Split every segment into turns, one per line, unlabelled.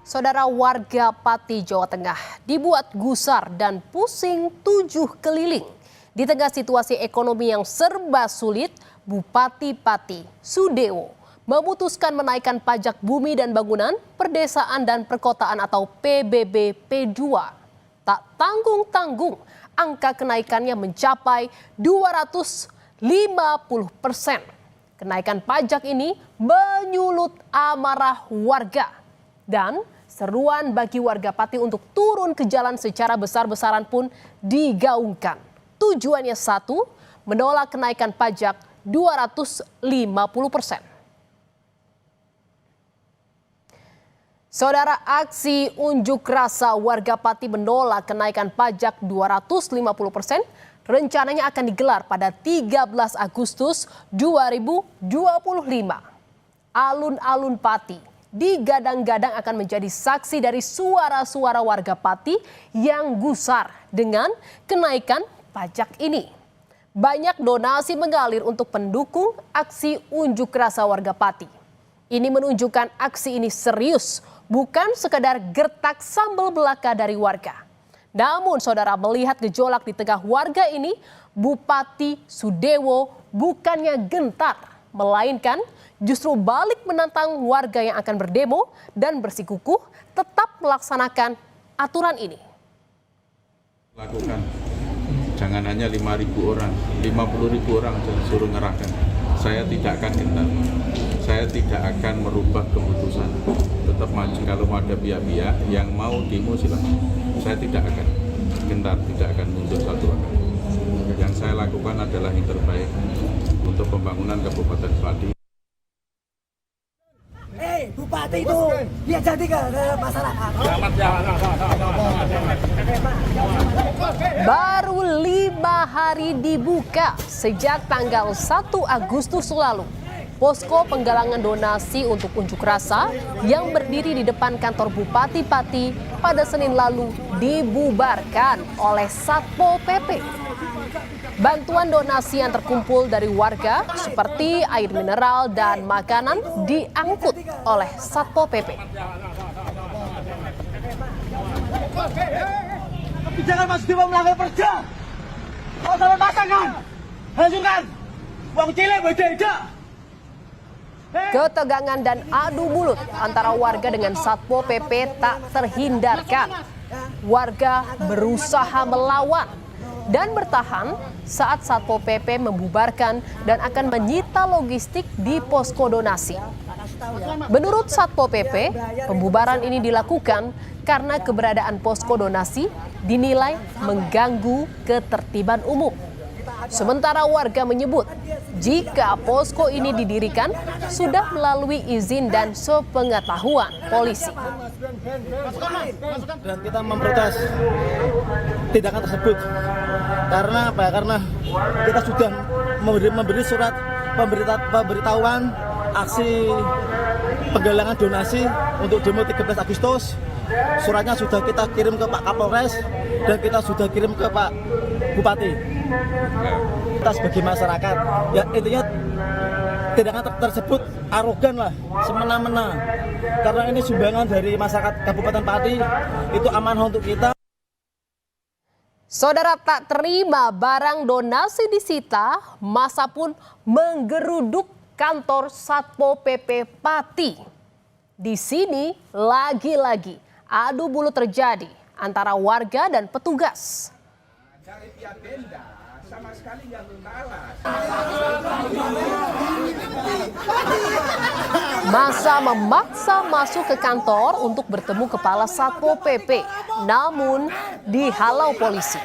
Saudara, warga Pati, Jawa Tengah dibuat gusar dan pusing 7 keliling. Di tengah situasi ekonomi yang serba sulit, Bupati Pati, Sudewo, memutuskan menaikkan pajak bumi dan bangunan, perdesaan dan perkotaan atau PBB P2. Tak tanggung-tanggung, angka kenaikannya mencapai 250%. Kenaikan pajak ini menyulut amarah warga. Dan seruan bagi warga Pati untuk turun ke jalan secara besar-besaran pun digaungkan. Tujuannya satu, menolak kenaikan pajak 250%. Saudara, aksi unjuk rasa warga Pati menolak kenaikan pajak 250% rencananya akan digelar pada 13 Agustus 2025. Alun-alun Pati digadang-gadang akan menjadi saksi dari suara-suara warga Pati yang gusar dengan kenaikan pajak ini. Banyak donasi mengalir untuk pendukung aksi unjuk rasa warga Pati. Ini menunjukkan aksi ini serius, bukan sekadar gertak sambal belaka dari warga. Namun saudara, melihat gejolak di tengah warga ini, Bupati Sudewo bukannya gentar, melainkan justru balik menantang warga yang akan berdemo dan bersikukuh tetap melaksanakan aturan ini.
Lakukan, jangan hanya 5.000 orang, 50.000 orang suruh ngerahkan. Saya tidak akan gentar, saya tidak akan merubah keputusan. Tetap maju. Kalau ada pihak-pihak yang mau demo silakan. Saya tidak akan gentar, tidak akan mundur satu langkah. Yang saya lakukan adalah yang terbaik untuk pembangunan Kabupaten Pati.
Bupati itu dia jadi ke masyarakat.
Baru 5 hari dibuka sejak tanggal 1 Agustus lalu. Posko penggalangan donasi untuk unjuk rasa yang berdiri di depan kantor Bupati Pati pada Senin lalu dibubarkan oleh Satpol PP. Bantuan donasi yang terkumpul dari warga seperti air mineral dan makanan diangkut oleh Satpol PP.
Jangan Mas Dewa melanggar perda. Kau salah masakan. Hancurkan. Uang cilik beda-beda.
Ketegangan dan adu mulut antara warga dengan Satpol PP tak terhindarkan. Warga berusaha melawan dan bertahan saat Satpol PP membubarkan dan akan menyita logistik di posko donasi. Menurut Satpol PP, pembubaran ini dilakukan karena keberadaan posko donasi dinilai mengganggu ketertiban umum. Sementara warga menyebut jika posko ini didirikan sudah melalui izin dan sepengetahuan polisi.
Dan kita memprotes tindakan tersebut karena apa? Karena kita sudah memberi surat pemberitahuan aksi penggalangan donasi untuk demo 13 Agustus. Suratnya sudah kita kirim ke Pak Kapolres dan kita sudah kirim ke Pak Bupati. Kita sebagai masyarakat, ya intinya tindakan tersebut arogan lah, semena-mena. Karena ini sumbangan dari masyarakat Kabupaten Pati, itu amanah untuk kita.
Saudara, tak terima barang donasi disita, massa pun menggeruduk kantor Satpol PP Pati. Di sini lagi-lagi adu mulut terjadi antara warga dan petugas. Massa memaksa masuk ke kantor untuk bertemu kepala Satpol PP, namun dihalau polisi.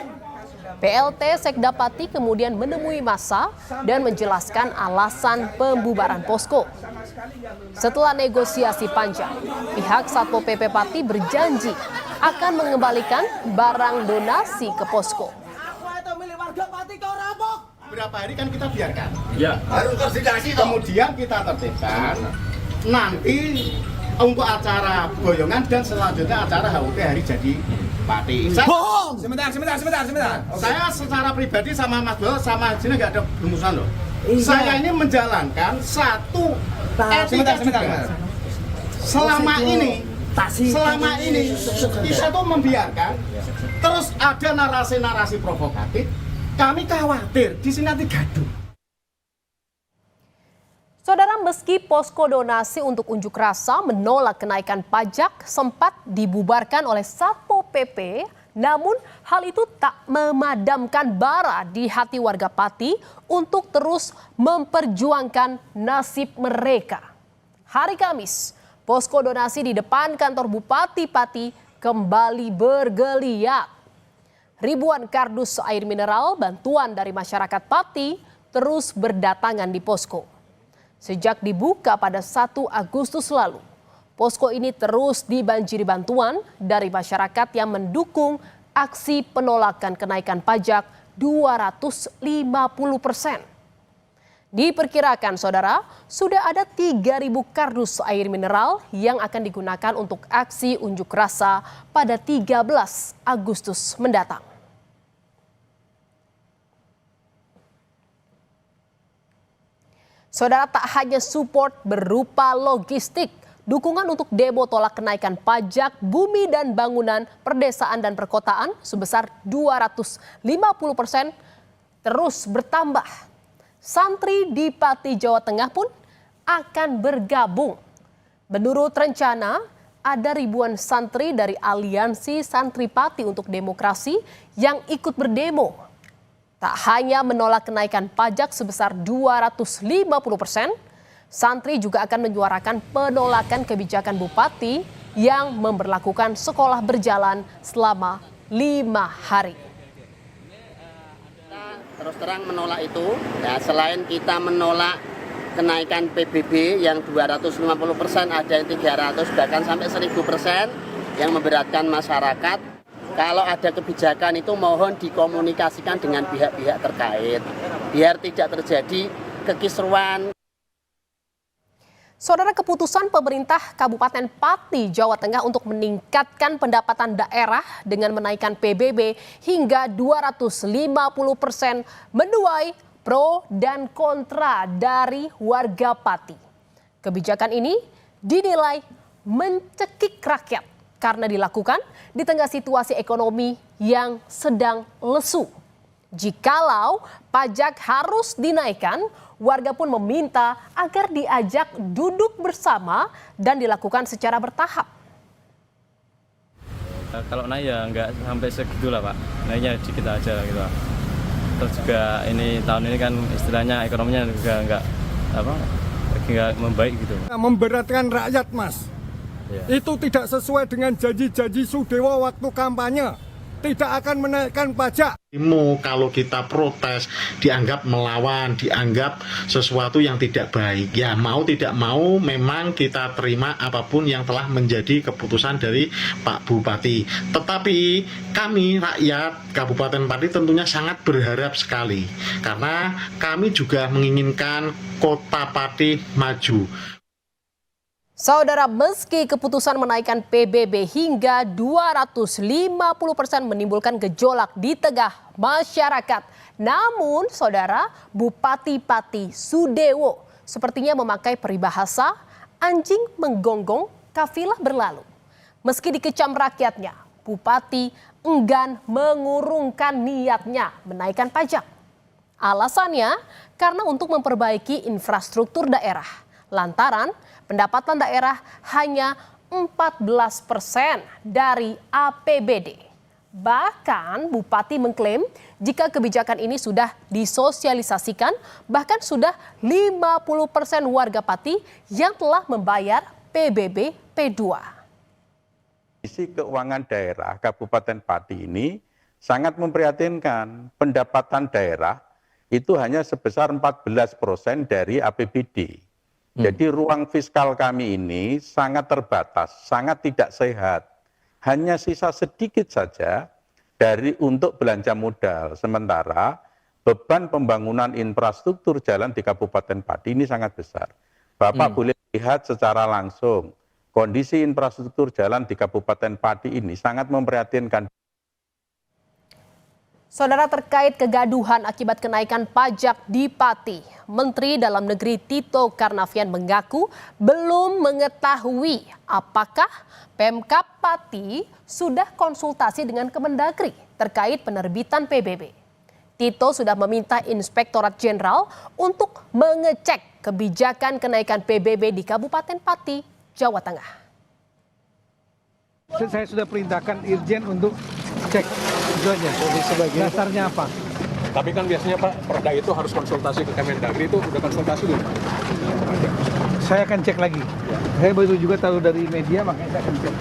PLT Sekda Pati kemudian menemui massa dan menjelaskan alasan pembubaran posko. Setelah negosiasi panjang, pihak Satpol PP Pati berjanji akan mengembalikan barang donasi ke posko.
Berapa hari kan kita biarkan?
Ya.
Harus konsolidasi. Kemudian kita tertibkan. Nanti untuk acara boyongan dan selanjutnya acara HUT hari jadi Pati.
Bohong.
Sebentar. Saya secara pribadi sama Mas Bowo sama sini nggak ada bermusuhan loh.
Iya.
Saya ini menjalankan satu etika juga. Selama ini selama ini kita tuh membiarkan, terus ada narasi-narasi provokatif, kami khawatir di sini nanti gaduh.
Saudara, meski posko donasi untuk unjuk rasa menolak kenaikan pajak sempat dibubarkan oleh Satpol PP, namun hal itu tak memadamkan bara di hati warga Pati untuk terus memperjuangkan nasib mereka. Hari Kamis, posko donasi di depan kantor Bupati Pati kembali bergeliat. Ribuan kardus air mineral bantuan dari masyarakat Pati terus berdatangan di posko. Sejak dibuka pada 1 Agustus lalu, posko ini terus dibanjiri bantuan dari masyarakat yang mendukung aksi penolakan kenaikan pajak 250%. Diperkirakan, saudara, sudah ada 3.000 kardus air mineral yang akan digunakan untuk aksi unjuk rasa pada 13 Agustus mendatang. Saudara, tak hanya support berupa logistik, dukungan untuk demo tolak kenaikan pajak bumi dan bangunan perdesaan dan perkotaan sebesar 250% terus bertambah. Santri di Pati, Jawa Tengah pun akan bergabung. Menurut rencana, ada ribuan santri dari Aliansi Santri Pati untuk Demokrasi yang ikut berdemo. Tak hanya menolak kenaikan pajak sebesar 250%, santri juga akan menyuarakan penolakan kebijakan bupati yang memberlakukan sekolah berjalan selama 5 hari.
Kita terus terang menolak itu. Nah, selain kita menolak kenaikan PBB yang 250%, ada yang 300 bahkan sampai 1000% yang memberatkan masyarakat. Kalau ada kebijakan itu mohon dikomunikasikan dengan pihak-pihak terkait biar tidak terjadi kekisruan.
Saudara, keputusan pemerintah Kabupaten Pati, Jawa Tengah untuk meningkatkan pendapatan daerah dengan menaikkan PBB hingga 250% menuai pro dan kontra dari warga Pati. Kebijakan ini dinilai mencekik rakyat karena dilakukan di tengah situasi ekonomi yang sedang lesu. Jikalau pajak harus dinaikkan, warga pun meminta agar diajak duduk bersama dan dilakukan secara bertahap.
Kalau naik ya nggak sampai segitu lah Pak, naiknya dikit aja lah gitu. Terus juga ini tahun ini kan istilahnya ekonominya juga nggak membaik gitu.
Memberatkan rakyat, Mas. Itu tidak sesuai dengan janji-janji Sudewo waktu kampanye. Tidak akan menaikkan pajak.
Kalau kita protes dianggap melawan, dianggap sesuatu yang tidak baik. Ya mau tidak mau memang kita terima apapun yang telah menjadi keputusan dari Pak Bupati. Tetapi kami rakyat Kabupaten Pati tentunya sangat berharap sekali. Karena kami juga menginginkan Kota Pati maju.
Saudara, meski keputusan menaikkan PBB hingga 250% menimbulkan gejolak di tengah masyarakat, namun saudara, Bupati Pati Sudewo sepertinya memakai peribahasa anjing menggonggong kafilah berlalu. Meski dikecam rakyatnya, Bupati enggan mengurungkan niatnya menaikkan pajak. Alasannya karena untuk memperbaiki infrastruktur daerah, lantaran pendapatan daerah hanya 14% dari APBD. Bahkan Bupati mengklaim jika kebijakan ini sudah disosialisasikan, bahkan sudah 50% warga Pati yang telah membayar PBB P2.
Kondisi keuangan daerah Kabupaten Pati ini sangat memprihatinkan. Pendapatan daerah itu hanya sebesar 14% dari APBD. Jadi ruang fiskal kami ini sangat terbatas, sangat tidak sehat. Hanya sisa sedikit saja untuk belanja modal. Sementara beban pembangunan infrastruktur jalan di Kabupaten Pati ini sangat besar. Bapak boleh lihat secara langsung, kondisi infrastruktur jalan di Kabupaten Pati ini sangat memprihatinkan.
Saudara, terkait kegaduhan akibat kenaikan pajak di Pati, Menteri Dalam Negeri Tito Karnavian mengaku belum mengetahui apakah Pemkab Pati sudah konsultasi dengan Kemendagri terkait penerbitan PBB. Tito sudah meminta Inspektorat Jenderal untuk mengecek kebijakan kenaikan PBB di Kabupaten Pati, Jawa Tengah.
Saya sudah perintahkan Irjen untuk cek itu aja. Dasarnya apa?
Tapi kan biasanya Pak, Perda itu harus konsultasi ke Kemendagri, itu udah konsultasi belum?
Saya akan cek lagi. Saya baru juga tahu dari media, makanya saya akan cek.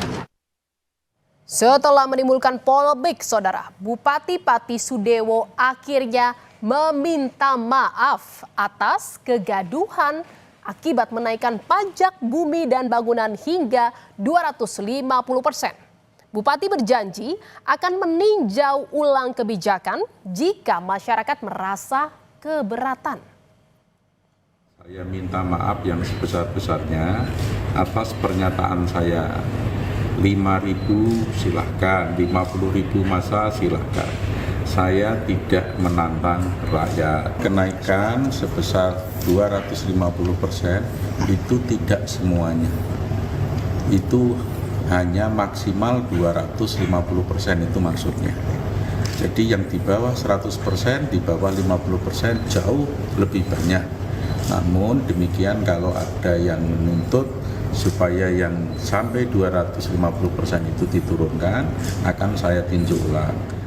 Setelah menimbulkan polemik, saudara, Bupati Pati Sudewo akhirnya meminta maaf atas kegaduhan akibat menaikkan pajak bumi dan bangunan hingga 250%. Bupati berjanji akan meninjau ulang kebijakan jika masyarakat merasa keberatan.
Saya minta maaf yang sebesar-besarnya atas pernyataan saya. 5.000 silahkan, 50.000 masa silahkan. Saya tidak menantang rakyat. Kenaikan sebesar 250% itu tidak semuanya. Itu hanya maksimal 250% itu maksudnya. Jadi yang di bawah 100%, di bawah 50% jauh lebih banyak. Namun demikian kalau ada yang menuntut supaya yang sampai 250% itu diturunkan, akan saya tinjau ulang.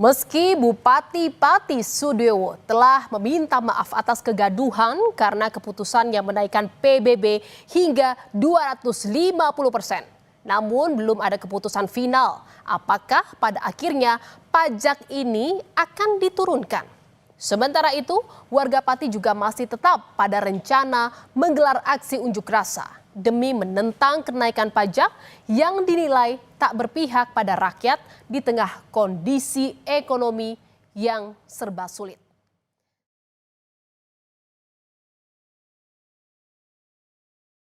Meski Bupati Pati Sudewo telah meminta maaf atas kegaduhan karena keputusannya menaikkan PBB hingga 250%, namun belum ada keputusan final apakah pada akhirnya pajak ini akan diturunkan. Sementara itu, warga Pati juga masih tetap pada rencana menggelar aksi unjuk rasa demi menentang kenaikan pajak yang dinilai tak berpihak pada rakyat di tengah kondisi ekonomi yang serba sulit.